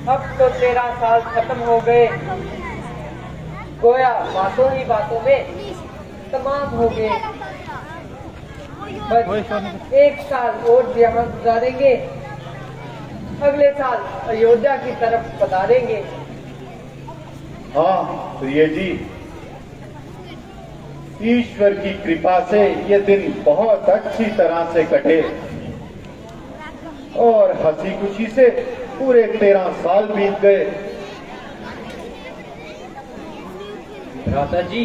अब तो 13 साल खत्म हो गए, गोया बातों ही बातों में तमाम हो गए। बस 1 साल और यहाँ गुजारेंगे, अगले साल अयोध्या की तरफ पधारेंगे। हाँ प्रिय जी, ईश्वर की कृपा से ये दिन बहुत अच्छी तरह से कटे और हंसी खुशी से पूरे 13 साल बीत गए। भ्राता जी,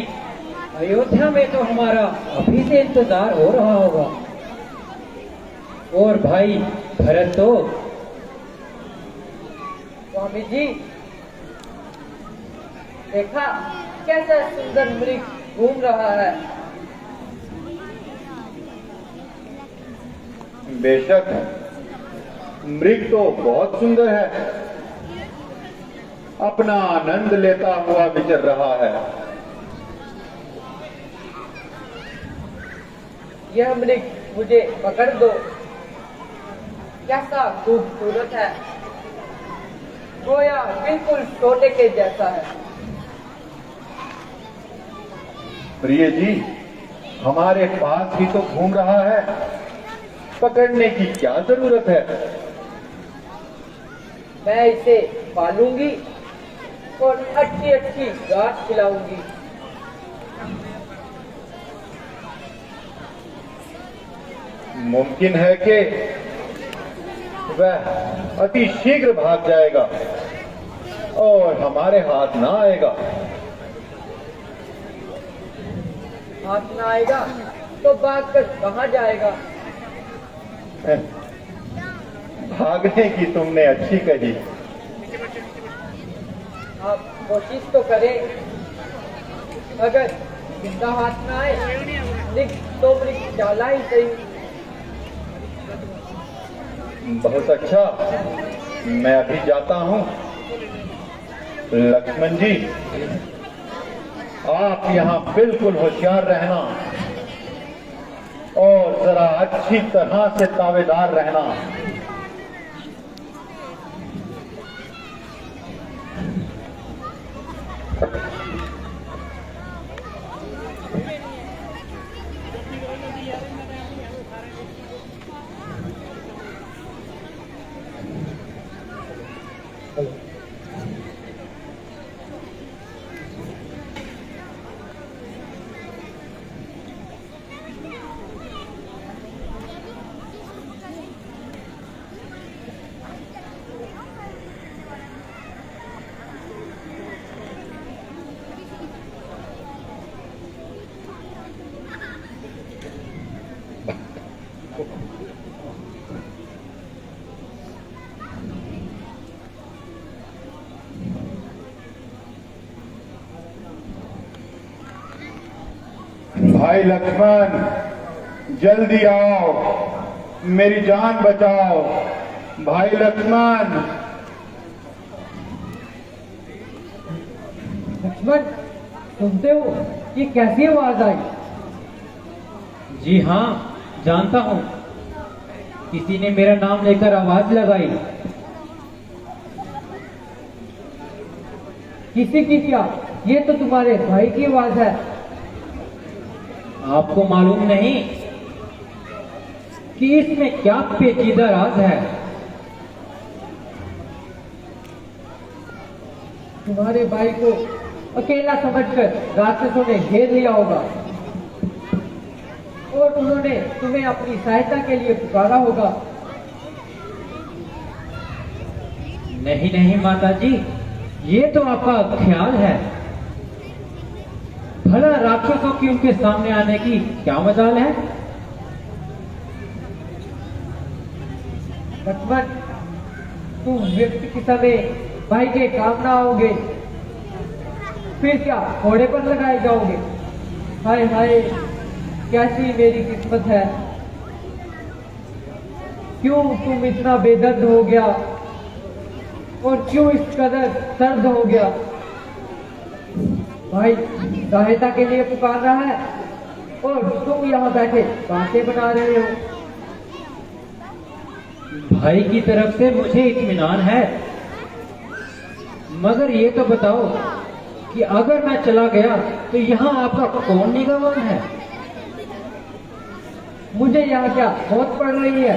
अयोध्या में तो हमारा अभी से इंतजार हो रहा होगा। और भाई भरत तो। स्वामी जी, देखा कैसा सुंदर मृग घूम रहा है। बेशक मृग तो बहुत सुंदर है, अपना आनंद लेता हुआ विचर रहा है। यह मृग मुझे पकड़ दो, कैसा खूबसूरत है, गोया बिल्कुल सोने के जैसा है। प्रिय जी, हमारे पास ही तो घूम रहा है, पकड़ने की क्या जरूरत है। मैं इसे पालूंगी और अच्छी अच्छी घास खिलाऊंगी। मुमकिन है कि वह अति शीघ्र भाग जाएगा और हमारे हाथ ना आएगा। हाथ ना आएगा तो भागकर कहाँ जाएगा? भागने की तुमने अच्छी कही। आप कोशिश तो करें, अगर जिंदा हाथ ना आए मृग तो मृग जाला ही सही। बहुत अच्छा, मैं अभी जाता हूं। लक्ष्मण जी, आप यहाँ बिल्कुल होशियार रहना और जरा अच्छी तरह से तावेदार रहना। भाई लक्ष्मण, जल्दी आओ, मेरी जान बचाओ। भाई लक्ष्मण। लक्ष्मण, सुनते हो ये कैसी आवाज आई? जी हाँ, जानता हूँ, किसी ने मेरा नाम लेकर आवाज लगाई। किसी की क्या? ये तो तुम्हारे भाई की आवाज है। आपको मालूम नहीं कि इसमें क्या पेचीदा राज है? तुम्हारे भाई को अकेला समझकर राक्षसों ने घेर लिया होगा और उन्होंने तुम्हें अपनी सहायता के लिए पुकारा होगा। नहीं नहीं माता जी, ये तो आपका ख्याल है। भला राक्षसों की उनके सामने आने की क्या मजाल है? लक्ष्मण, तुम व्यक्ति के समय भाई के काम ना आओगे, फिर क्या घोड़े पर लगाए जाओगे? हाय हाय, कैसी मेरी किस्मत है। क्यों तुम इतना बेदर्द हो गया और क्यों इस कदर सर्द हो गया? भाई सहायता के लिए पुकार रहा है और तुम यहाँ बैठे बातें बना रहे हो। भाई की तरफ से मुझे इत्मीनान है मगर ये तो बताओ कि अगर मैं चला गया तो यहाँ आपका कौन निगरान है? मुझे यहाँ क्या मौत पड़ रही है?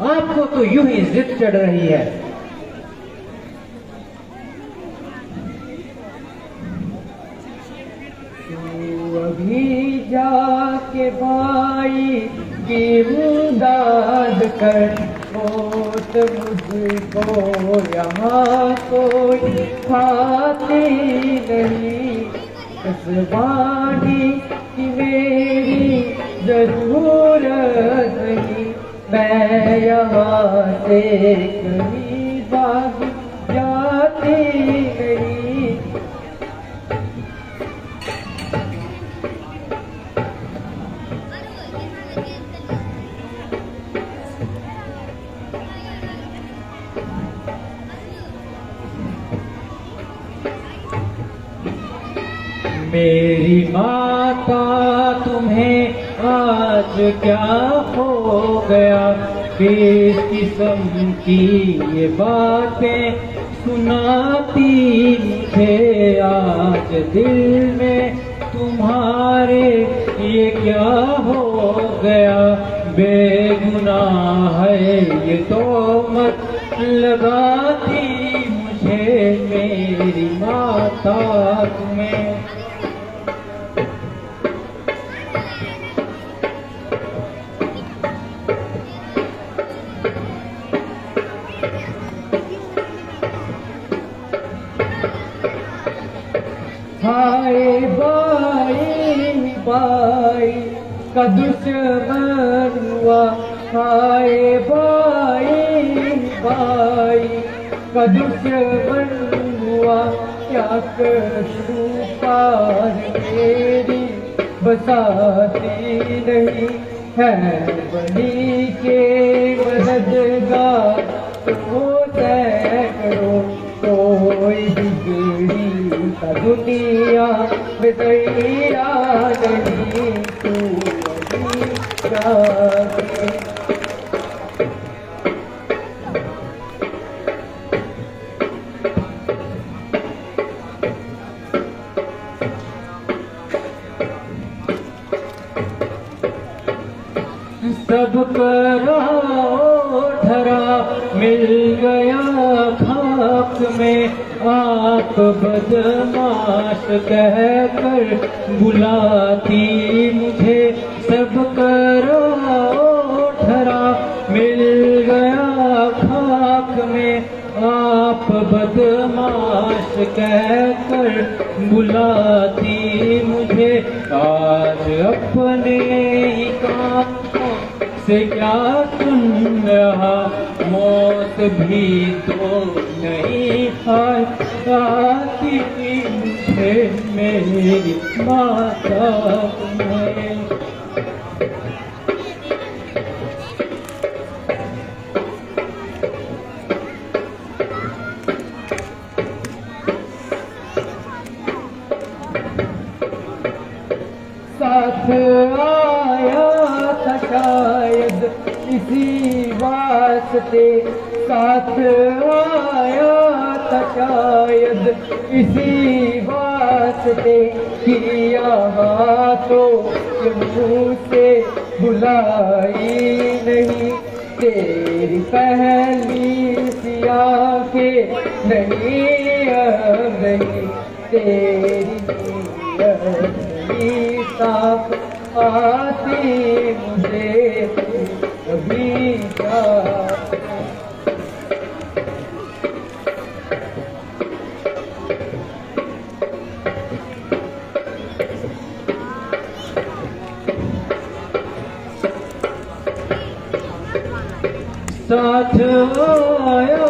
आपको तो यूं ही जिद चढ़ रही है। तू अभी जाके भाई की इमदाद कर, मौत मुझको यहाँ कोई खाती नहीं। इस वाणी की मेरी जरूरत नहीं, मैं यहाँ से कहीं भाग जाती नहीं। मेरी माता तुम्हें आज क्या हो गया? किस किस्म की ये बातें सुनाती मुझे आज दिल में तुम्हारे, ये क्या हो गया? बेगुनाह है ये तोहमत लगाती मुझे मेरी माता तुम्हें। हाय बाई बाई का दुश्मन हुआ, हाय बाई बाई का दुश्मन हुआ। क्या करूं पार मेरी बसाती नहीं है, बनी के मददगार तो तय करो। कोई बिगड़ी का दुनिया में दैया नहीं, तू अभी जाके। सब कराओ धरा मिल गया खाक में, आप बदमाश कहकर बुलाती मुझे। सब कराओ धरा मिल गया खाक में, आप बदमाश कहकर बुलाती मुझे। आज अपने ही काम से क्या सुन रहा, मौत भी तो नहीं आती मुझे मेरी माता तुम्हें। साथ आया था शायद इसी वास्ते, साथ आया था शायद इसी वास्ते, कि यहाँ तो मुँह से बुलाई नहीं। तेरी पहली सी आँखें नहीं अब नहीं, तेरी नहीं साफ आती मुझे कभी क्या। साथ आया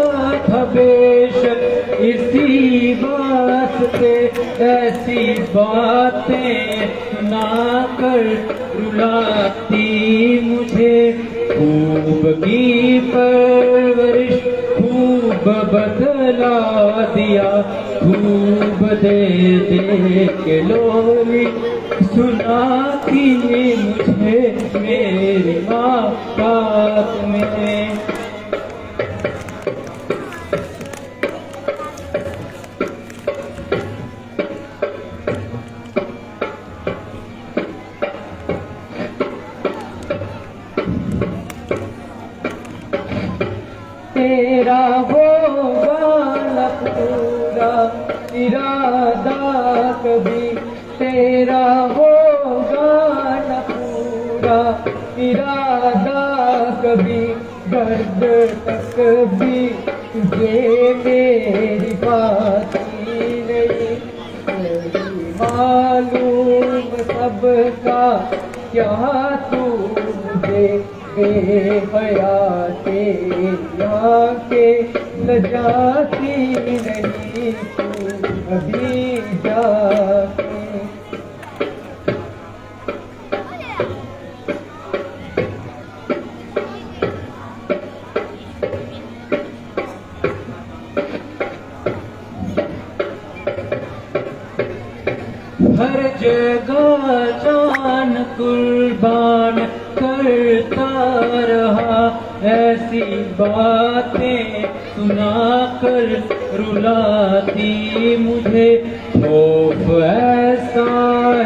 था बेशक इसी बात पे, ऐसी बातें सुनाकर रुलाती मुझे। खूब की परवरिश खूब बदला दिया, खूब दे दे के लोरी सुनाती मुझे मेरी माँ बात में। तेरा होगा न पूरा इरादा कभी, तेरा होगा न पूरा इरादा कभी, दर्द तक भी तुझे मेरी बात नहीं, मालूम सबका क्या तू मुझे बेहया तेरा के न जाती नहीं तू अभी जाके। हर जगह जान कुर्बान करता रहा, ऐसी बातें सुनाकर रुलाती मुझे, खौफ ऐसा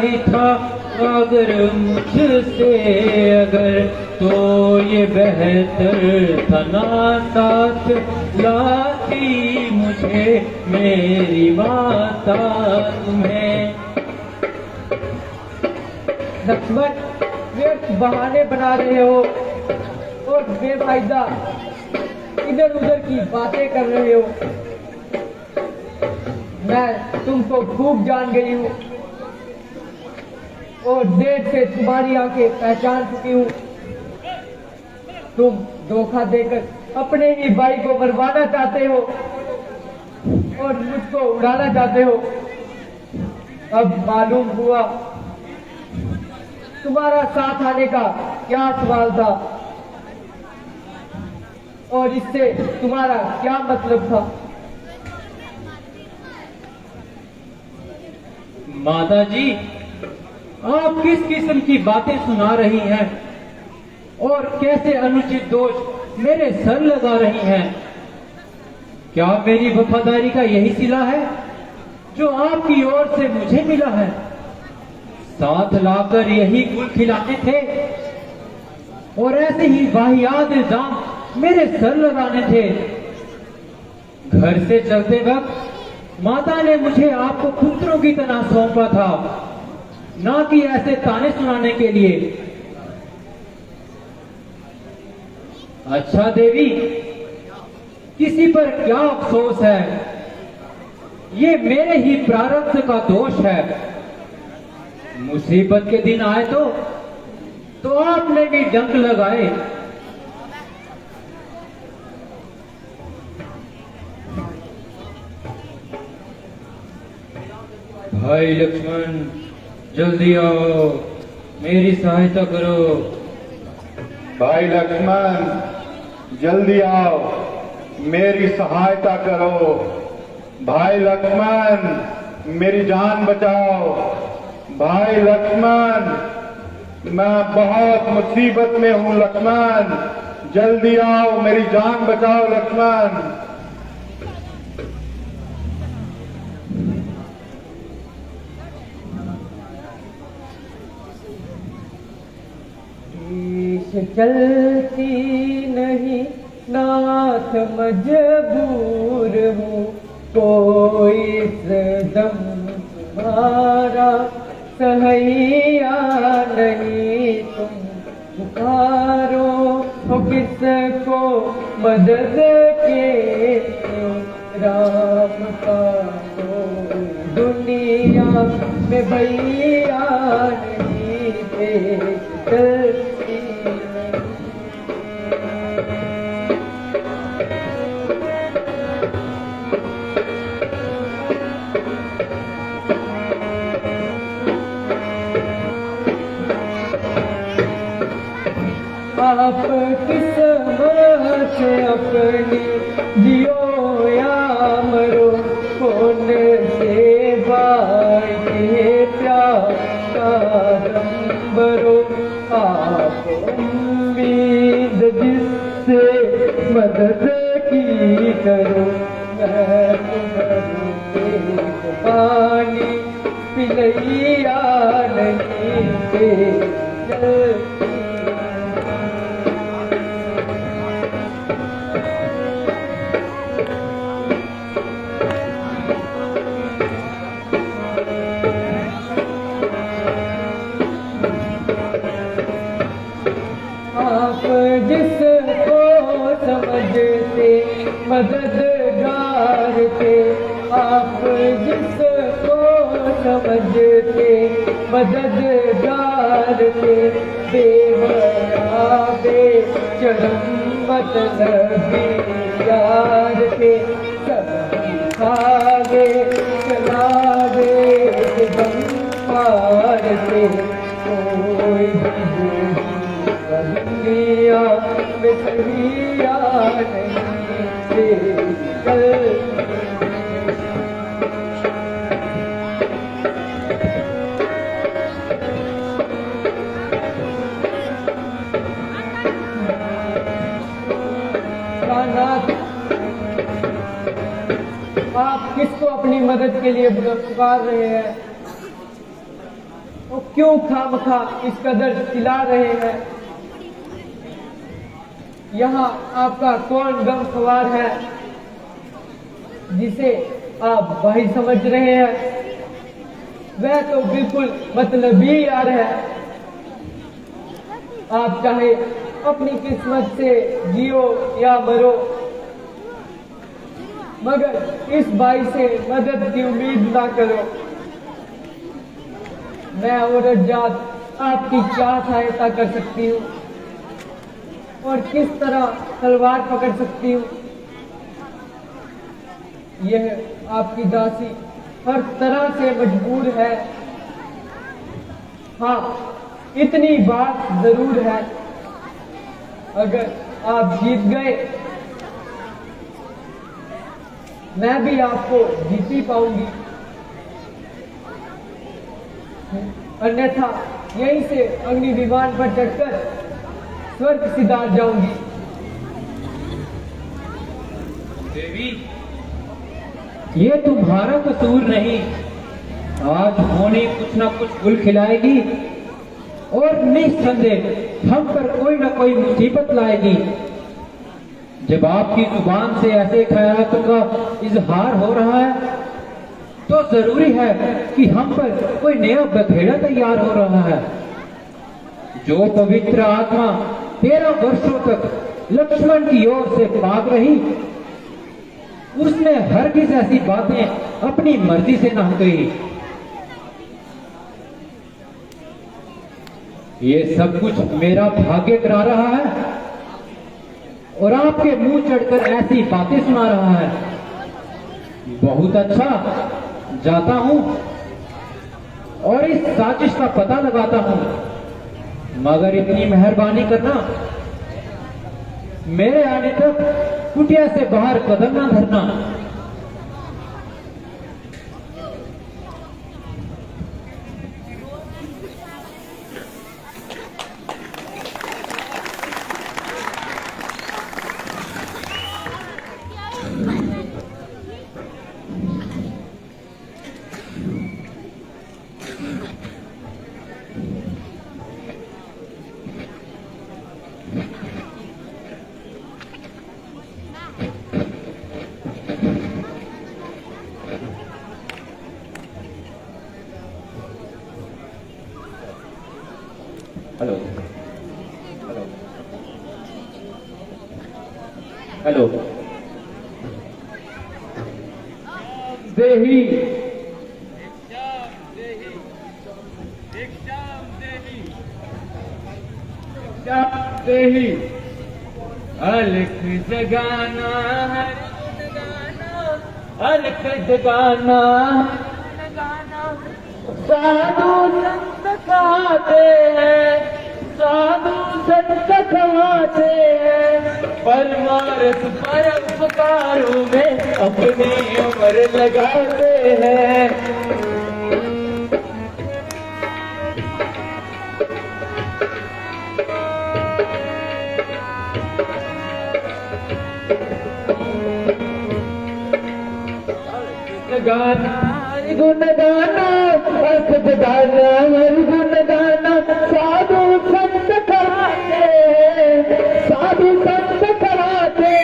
ही था अगर मुझसे अगर, तो ये बेहतर था ना साथ लाती मुझे मेरी माता तुम्हें। लक्ष्मण, व्यर्थ बहाने बना रहे हो और बेफायदा इधर उधर की बातें कर रहे हो। मैं तुमको खूब जान गई हूँ और देर से तुम्हारी आंखें पहचान चुकी हूँ। तुम धोखा देकर अपने ही भाई को मरवाना चाहते हो और मुझको उड़ाना चाहते हो। अब मालूम हुआ तुम्हारा साथ आने का क्या सवाल था और इससे तुम्हारा क्या मतलब था। माता जी, आप किस किस्म की बातें सुना रही हैं और कैसे अनुचित दोष मेरे सर लगा रही हैं। क्या मेरी वफादारी का यही सिला है जो आपकी ओर से मुझे मिला है। साथ लाकर यही गुल खिलाने थे और ऐसे ही वाहियात इल्जाम मेरे सर लगाने थे। घर से चलते वक्त माता ने मुझे आपको पुत्रों की तरह सौंपा था, ना कि ऐसे ताने सुनाने के लिए। अच्छा देवी, किसी पर क्या अफसोस है, ये मेरे ही प्रारब्ध का दोष है। मुसीबत के दिन आए तो आपने भी डंक लगाए। भाई लक्ष्मण, जल्दी आओ, मेरी सहायता करो। भाई लक्ष्मण, जल्दी आओ, मेरी सहायता करो। भाई लक्ष्मण, मेरी जान बचाओ। भाई लक्ष्मण, मैं बहुत मुसीबत में हूँ लक्ष्मण, जल्दी आओ, मेरी जान बचाओ लक्ष्मण। चलती नहीं नाथ मजबूर हूँ, कोई इस दम तुम्हारा सहैया नहीं। तुम पुकारो हो किसको मदद के, राम का तो दुनिया में भैया नहीं, देश चलती नहीं। आप किस्मत से अपनी जियो या मरो, कौन से भाई के प्यार का दम भरो। आप उम्मीद जिससे मदद की करो, मैं तुम्हें पानी पिलैया नहीं दे चलती। समझ के मददगार के बेवफा बेशरम मतलबी यार के खावे चलावे गम पार के कोई भी दुनिया में सहिया नहीं तेरी कल आप किसको अपनी मदद के लिए पुकार रहे हैं और क्यों खामखा इस कदर चिल्ला रहे हैं? यहाँ आपका कौन गम सवार है जिसे आप भाई समझ रहे हैं? वह तो बिल्कुल मतलबी यार है। आप चाहे अपनी किस्मत से जियो या मरो, मगर इस भाई से मदद की उम्मीद ना करो। मैं औरत जात आपकी क्या सहायता कर सकती हूँ और किस तरह तलवार पकड़ सकती हूँ? यह आपकी दासी हर तरह से मजबूर है। हाँ, इतनी बात जरूर है, अगर आप जीत गए मैं भी आपको जीत ही पाऊंगी, अन्यथा यहीं से अग्नि विमान पर चढ़कर स्वर्ग सिधार जाऊंगी। देवी, ये तुम्हारा कसूर नहीं। आज होनी कुछ ना कुछ गुल खिलाएगी और निस्संदेह हम पर कोई ना कोई मुसीबत लाएगी। जब आपकी जुबान से ऐसे ख्यालों का इजहार हो रहा है तो जरूरी है कि हम पर कोई नया बखेड़ा तैयार हो रहा है। जो पवित्र आत्मा 13 वर्षों तक लक्ष्मण की ओर से भाग रही, उसने हरगिज ऐसी बातें अपनी मर्जी से न कही। ये सब कुछ मेरा भाग्य करा रहा है और आपके मुंह चढ़कर ऐसी बातें सुना रहा है। बहुत अच्छा, जाता हूं और इस साजिश का पता लगाता हूं, मगर इतनी मेहरबानी करना, मेरे आने तक कुटिया से बाहर कदम ना धरना। हेलो हेलो हेलो देही देही अलख जगाना अलख जगाना साधु संत खाते हैं, साधु संत खाते हैं, परमार्थ परोपकारों में अपनी उम्र लगाते हैं। गाना गुण गाना अर्थ गाना गुण गाना साधु संत कराते, साधु संत कराते,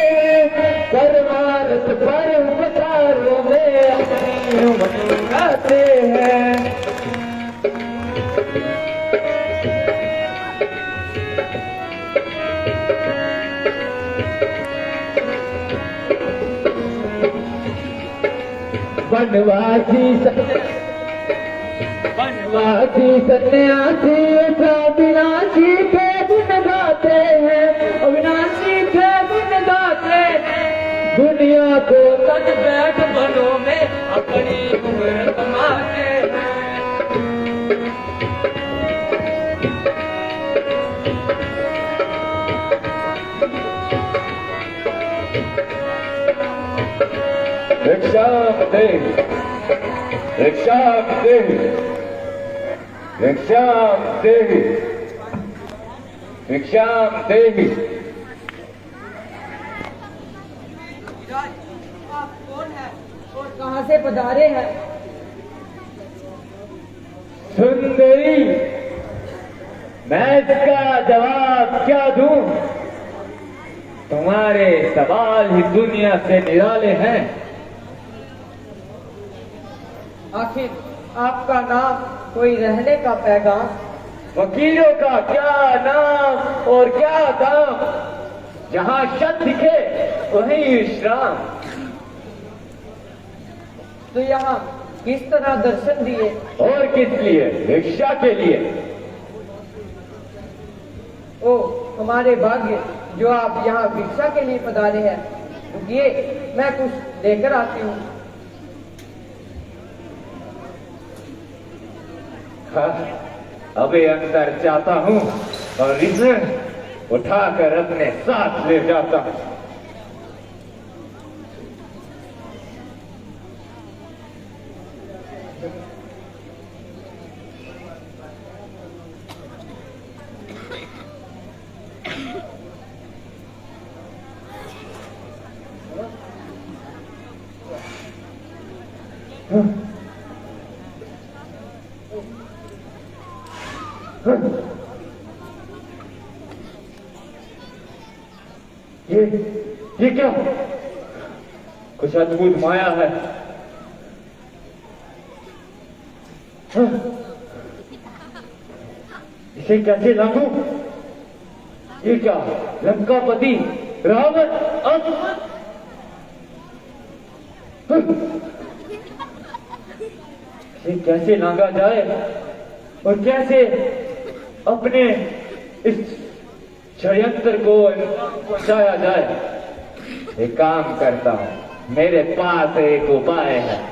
परमार्थ परोपकारों में अपनी उम्र लगाते हैं। वनवासी वनवासी सन्यासी अविनाशी के गुण गाते हैं, अविनाशी के गुण गाते हैं। दुनिया को तज बैठ बनों में अपनी उम्र कमाते हैं। भिक्षाम देहि, भिक्षाम देहि, भिक्षाम देहि, भिक्षाम देहि। आप कौन है और कहाँ से पधारे हैं? सुंदरी, मैं इसका जवाब क्या दूं? तुम्हारे सवाल ही दुनिया से निराले हैं। आखिर आपका नाम, कोई रहने का पैगाम? वकीलों का क्या नाम और क्या दाम, जहां शत दिखे वहीं विश्राम। तो यहाँ किस तरह दर्शन दिए? और किस लिए? भिक्षा के लिए। ओ हमारे भाग्य जो आप यहाँ भिक्षा के लिए पधारे हैं। रुकिए, मैं कुछ लेकर आती हूँ। अभी अंदर जाता हूँ और इसे उठाकर अपने साथ ले जाता हूँ। ये क्या? कुछ अद्भुत माया है। इसे कैसे लांघू? ये क्या? लंकापति रावण असुर? इसे कैसे लांघा जाए और कैसे अपने इस षड्यंत्र को पहुंचाया जाए? एक काम करता हूं, मेरे पास एक उपाय है।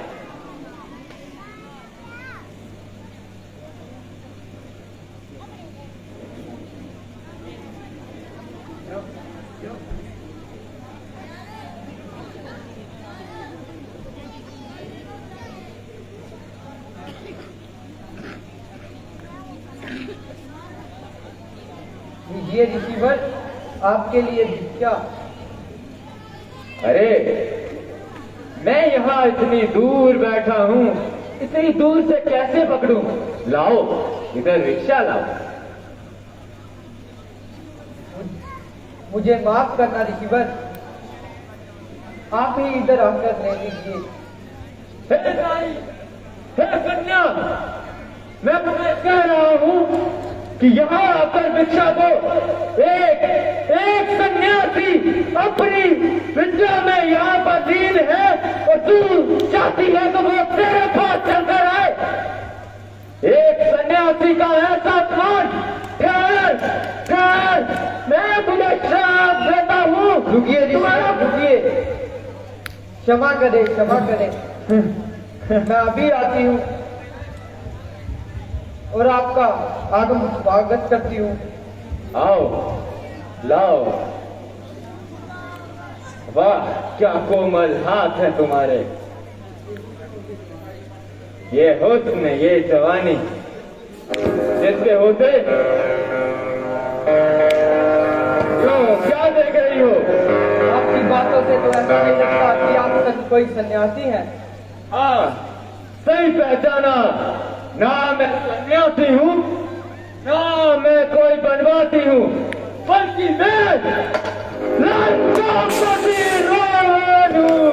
लीजिए ऋषिवर, आपके लिए भिक्षा। अरे, मैं यहाँ इतनी दूर बैठा हूँ, इतनी दूर से कैसे पकड़ूं? लाओ, इधर रिक्शा लाओ। मुझे माफ करना ऋषिवर, आप ही इधर आकर ले लीजिए। हे नारी, हे कन्या, मैं तुम्हें कह रहा हूँ कि यहाँ आकर भिक्षा दो। एक सन्यासी अपनी विद्या में यहाँ पर दीन है और तू चाहती है तो वो तेरे पास चलकर आए। एक सन्यासी का ऐसा अपमान। ठहर, मैं तुम्हें श्राप देता हूँ। रुकिए ऋषिवर, रुकिए, क्षमा करे, क्षमा करे। मैं अभी आती हूँ और आपका आगम स्वागत करती हूँ। आओ, लाओ। वाह, क्या कोमल हाथ है तुम्हारे। ये हुस्न, ये जवानी जिसके होते क्यों, क्या देख रही हो? आपकी बातों से तो ऐसा नहीं लगता कि आप सच कोई सन्यासी हैं। हाँ, सही पहचाना। ना मैं सन्यासी हूँ, ना मैं कोई बनवासी हूँ, बल्कि मैं लंकापति रावण हूँ।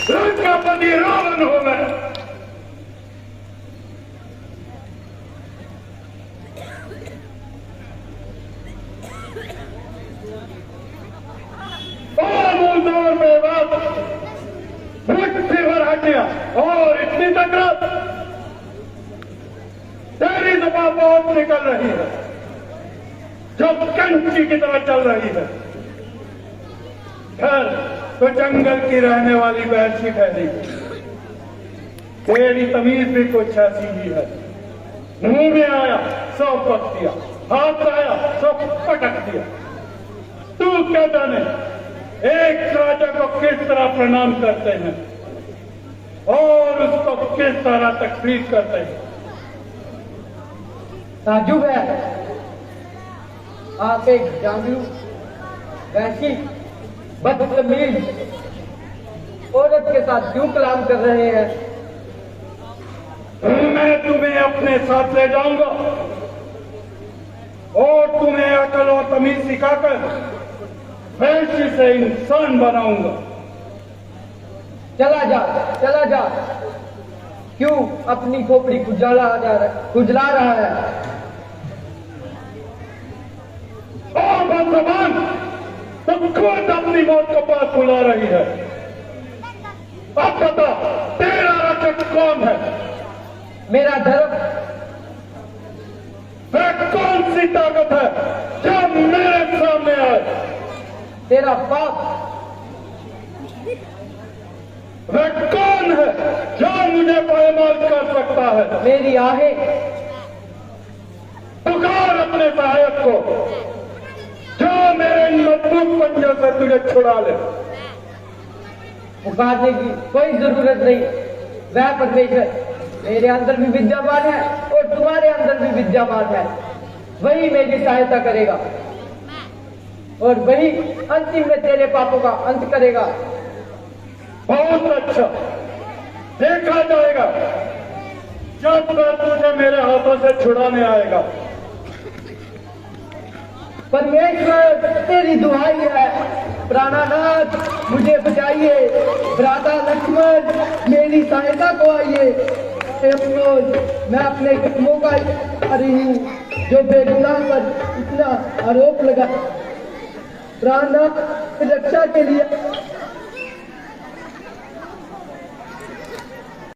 लंकापति रावण हूँ मैं। और में बात यहाँ बहुत निकल रही है जो कंची की तरह चल रही है। घर तो जंगल की रहने वाली वैसी ठहरी, तेरी तमीज भी कुछ ऐसी ही है। मुंह में आया सब पक दिया, हाथ आया सब पटक दिया। तू क्या जाने एक राजा को किस तरह प्रणाम करते हैं और उसको किस तरह तकलीफ करते हैं। ताजुब है, आप एक जादू वैसी बदतमीज औरत के साथ क्यों कलाम कर रहे हैं? मैं तुम्हें अपने साथ ले जाऊंगा और तुम्हें अकल और तमीज सिखाकर वैसे से इंसान बनाऊंगा। चला जा, क्यों अपनी खोपड़ी खुजला रहा है? और भगवान तो खुद अपनी मौत को पास बुला रही है। अब बता तेरा रक्षक कौन है? मेरा धर्म। वह कौन सी ताकत है जो मेरे सामने आए? तेरा पाप। वह कौन है जो मुझे पायमाल कर सकता है? मेरी आहें। पुकार अपने सहायक को जो मेरे मजबूत पंजों से तुझे छुड़ा ले। पुकारने की कोई जरूरत नहीं। वह परमेश्वर मेरे अंदर भी विद्यमान है और तुम्हारे अंदर भी विद्यमान है। वही मेरी सहायता करेगा और वही अंतिम में तेरे पापों का अंत करेगा। बहुत अच्छा, देखा जाएगा जब वह तुझे मेरे हाथों से छुड़ाने आएगा। परमेश्वर तेरी दुहाई है, प्राणानाथ मुझे बचाइए। भ्राता लक्ष्मण मेरी सहायता को आइए। हे अफसोस, मैं अपने कदमों का आ रही हूँ जो बेगुनाह पर इतना आरोप लगा। प्राणनाथ रक्षा के लिए